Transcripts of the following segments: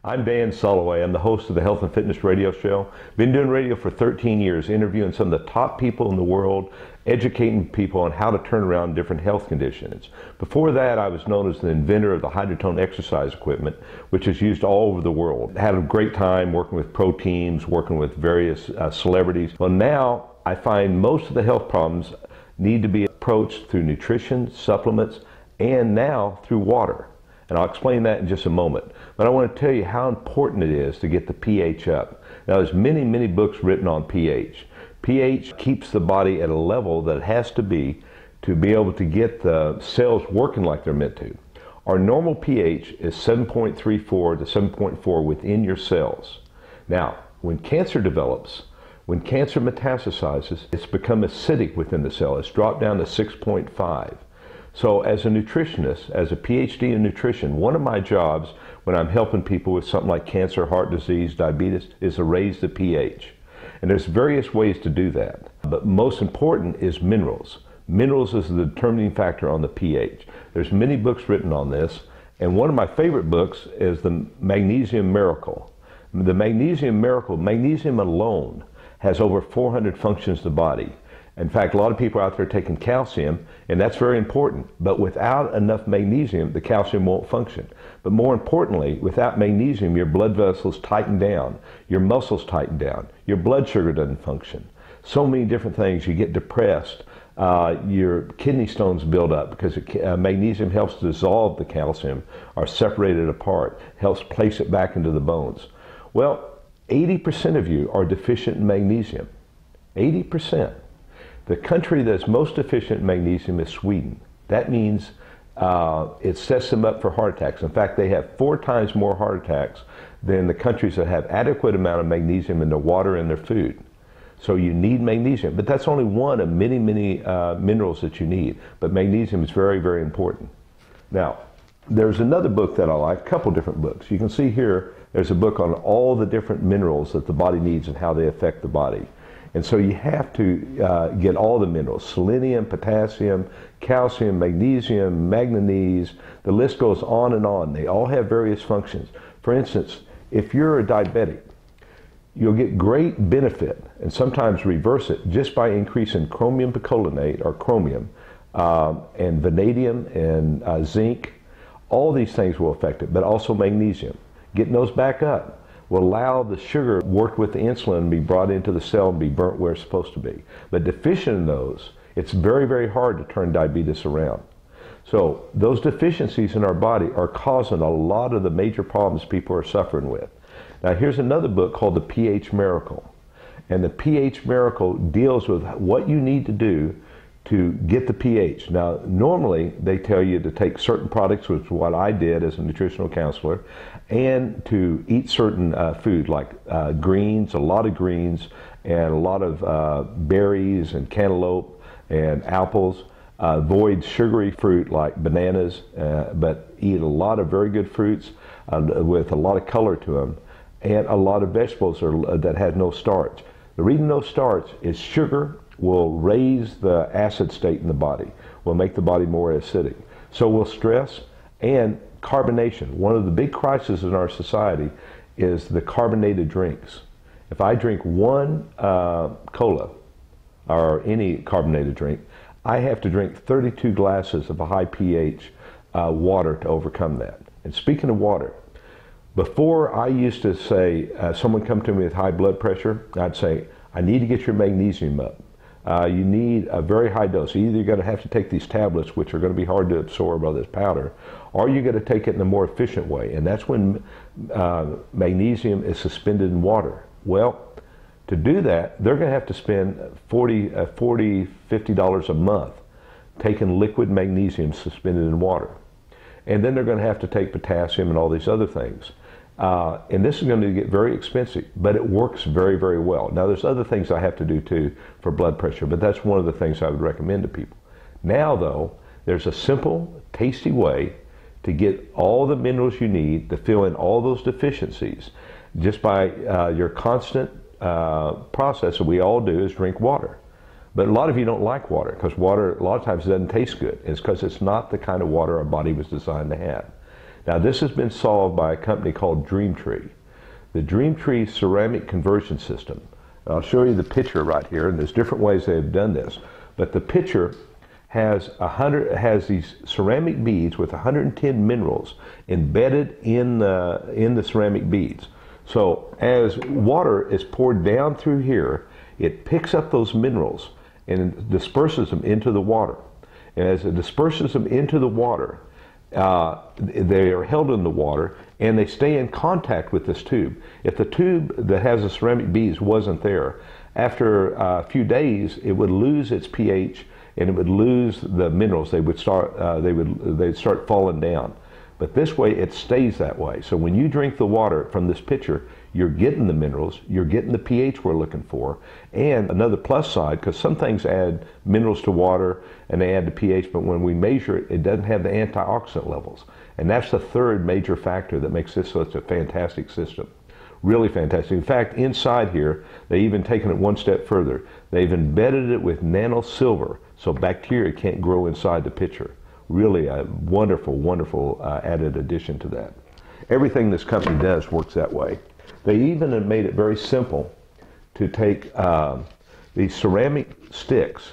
I'm Dan Solloway. I'm the host of the Health and Fitness Radio Show. Been doing radio for 13 years, interviewing some of the top people in the world, educating people on how to turn around different health conditions. Before that, I was known as the inventor of the hydrotone exercise equipment, which is used all over the world. Had a great time working with pro teams, working with various celebrities. Well, now I find most of the health problems need to be approached through nutrition, supplements, and now through water. And I'll explain that in just a moment. But I want to tell you how important it is to get the pH up. Now, there's many books written on pH. pH keeps the body at a level that it has to be able to get the cells working like they're meant to. Our normal pH is 7.34 to 7.4 within your cells. Now, when cancer develops, when cancer metastasizes, it's become acidic within the cell. It's dropped down to 6.5. So as a nutritionist, as a PhD in nutrition, one of my jobs when I'm helping people with something like cancer, heart disease, diabetes, is to raise the pH. And there's various ways to do that. But most important is minerals. Minerals is the determining factor on the pH. There's many books written on this, and one of my favorite books is the Magnesium Miracle. The Magnesium Miracle, magnesium alone has over 400 functions in the body. In fact, a lot of people are out there taking calcium, and that's very important. But without enough magnesium, the calcium won't function. But more importantly, without magnesium, your blood vessels tighten down, your muscles tighten down, your blood sugar doesn't function. So many different things. You get depressed, your kidney stones build up because magnesium helps dissolve the calcium or separate it apart, helps place it back into the bones. Well, 80% of you are deficient in magnesium. 80%. The country that's most deficient in magnesium is Sweden. That means it sets them up for heart attacks. In fact, they have 4 times more heart attacks than the countries that have adequate amount of magnesium in their water and their food. So you need magnesium, but that's only one of many minerals that you need. But magnesium is very important. Now, there's another book that I like, a couple different books. You can see here, there's a book on all the different minerals that the body needs and how they affect the body. And so you have to get all the minerals: selenium, potassium, calcium, magnesium, manganese. The list goes on and on. They all have various functions. For instance, if you're a diabetic, you'll get great benefit and sometimes reverse it just by increasing chromium picolinate, or chromium, and vanadium and zinc. All these things will affect it, but also magnesium. Getting those back up will allow the sugar worked with the insulin to be brought into the cell and be burnt where it's supposed to be. But deficient in those, it's very hard to turn diabetes around. So those deficiencies in our body are causing a lot of the major problems people are suffering with. Now here's another book called The pH Miracle. And The pH Miracle deals with what you need to do to get the pH. Now, normally they tell you to take certain products, which is what I did as a nutritional counselor, and to eat certain food like greens, a lot of greens, and a lot of berries and cantaloupe and apples. Avoid sugary fruit like bananas, but eat a lot of very good fruits with a lot of color to them, and a lot of vegetables that have no starch. The reason no starch is sugar will raise the acid state in the body, will make the body more acidic. So will stress and carbonation. One of the big crises in our society is the carbonated drinks. If I drink one cola or any carbonated drink, I have to drink 32 glasses of a high pH water to overcome that. And speaking of water, before I used to say, someone come to me with high blood pressure, I'd say, I need to get your magnesium up. You need a very high dose. Either you're going to have to take these tablets, which are going to be hard to absorb, or this powder, or you're going to take it in a more efficient way. And that's when magnesium is suspended in water. Well, to do that, they're going to have to spend $50 a month taking liquid magnesium suspended in water. And then they're going to have to take potassium and all these other things. And this is going to get very expensive, but it works very well. Now there's other things I have to do too for blood pressure, but that's one of the things I would recommend to people. Now though, there's a simple, tasty way to get all the minerals you need to fill in all those deficiencies just by your constant process that we all do is drink water. But a lot of you don't like water because water a lot of times doesn't taste good. It's because it's not the kind of water our body was designed to have. Now this has been solved by a company called Dreamtree. The Dreamtree ceramic conversion system. I'll show you the picture right here, and there's different ways they've done this. But the picture has these ceramic beads with 110 minerals embedded in the ceramic beads. So as water is poured down through here, it picks up those minerals and disperses them into the water. And as it disperses them into the water, they are held in the water and they stay in contact with this tube. If the tube that has the ceramic beads wasn't there, after a few days it would lose its pH and it would lose the minerals. They'd start falling down. But this way it stays that way. So when you drink the water from this pitcher, you're getting the minerals, you're getting the pH we're looking for. And another plus side, because some things add minerals to water and they add the pH, but when we measure it, it doesn't have the antioxidant levels. And that's the third major factor that makes this such a fantastic system. Really fantastic. In fact, inside here, they've even taken it one step further. They've embedded it with nano silver, so bacteria can't grow inside the pitcher. Really a wonderful, wonderful added addition to that. Everything this company does works that way. They even have made it very simple to take these ceramic sticks.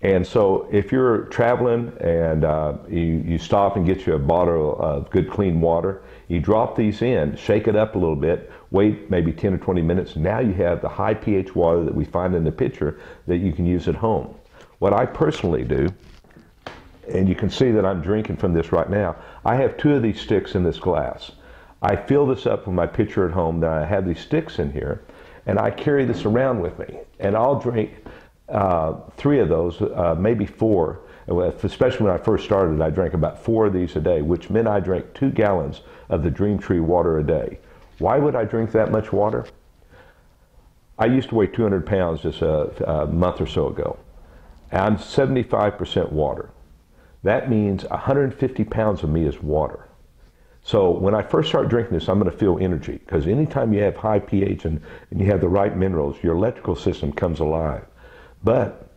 And so if you're traveling and you stop and get you a bottle of good clean water, you drop these in, shake it up a little bit, wait maybe 10 or 20 minutes. Now you have the high pH water that we find in the pitcher that you can use at home. What I personally do, and you can see that I'm drinking from this right now, I have 2 of these sticks in this glass. I fill this up with my pitcher at home, then I have these sticks in here, and I carry this around with me. And I'll drink 3 of those, maybe 4. Especially when I first started, I drank about 4 of these a day, which meant I drank 2 gallons of the Dreamtree water a day. Why would I drink that much water? I used to weigh 200 pounds just a month or so ago. I'm 75% water. That means 150 pounds of me is water. So when I first start drinking this, I'm going to feel energy, because anytime you have high pH and you have the right minerals, your electrical system comes alive. But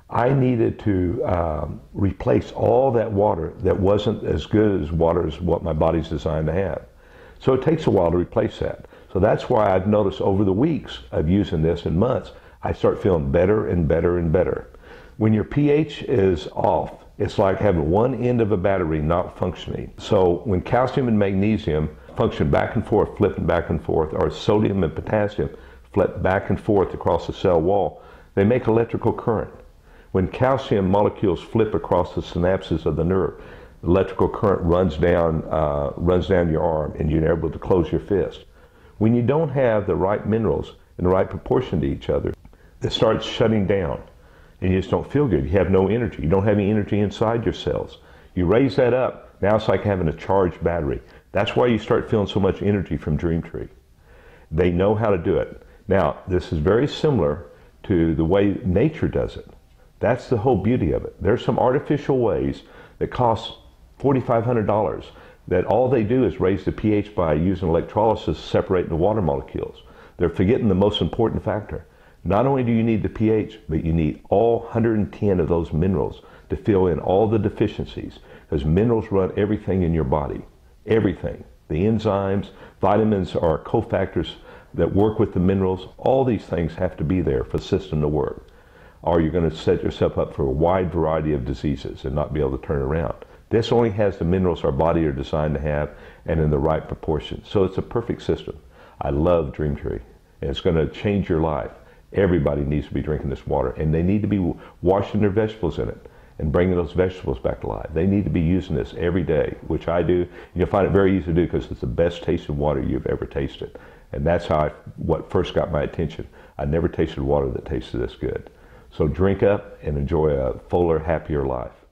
I needed to replace all that water that wasn't as good as water as what my body's designed to have. So it takes a while to replace that. So that's why I've noticed over the weeks of using this and months, I start feeling better and better and better. When your pH is off, it's like having one end of a battery not functioning. So when calcium and magnesium function back and forth, flipping back and forth, or sodium and potassium flip back and forth across the cell wall, they make electrical current. When calcium molecules flip across the synapses of the nerve, electrical current runs down your arm and you're able to close your fist. When you don't have the right minerals in the right proportion to each other, it starts shutting down. And you just don't feel good. You have no energy. You don't have any energy inside your cells. You raise that up, now it's like having a charged battery. That's why you start feeling so much energy from Dreamtree. They know how to do it. Now, this is very similar to the way nature does it. That's the whole beauty of it. There's some artificial ways that cost $4,500 that all they do is raise the pH by using electrolysis, separating the water molecules. They're forgetting the most important factor. Not only do you need the pH, but you need all 110 of those minerals to fill in all the deficiencies, because minerals run everything in your body. Everything. The enzymes, vitamins are cofactors that work with the minerals. All these things have to be there for the system to work, or you're going to set yourself up for a wide variety of diseases and not be able to turn around. This only has the minerals our body are designed to have and in the right proportion. So it's a perfect system. I love Dreamtree, and it's going to change your life. Everybody needs to be drinking this water, and they need to be washing their vegetables in it and bringing those vegetables back to life. They need to be using this every day, which I do. And you'll find it very easy to do because it's the best tasting water you've ever tasted. And that's what first got my attention. I never tasted water that tasted this good. So drink up and enjoy a fuller, happier life.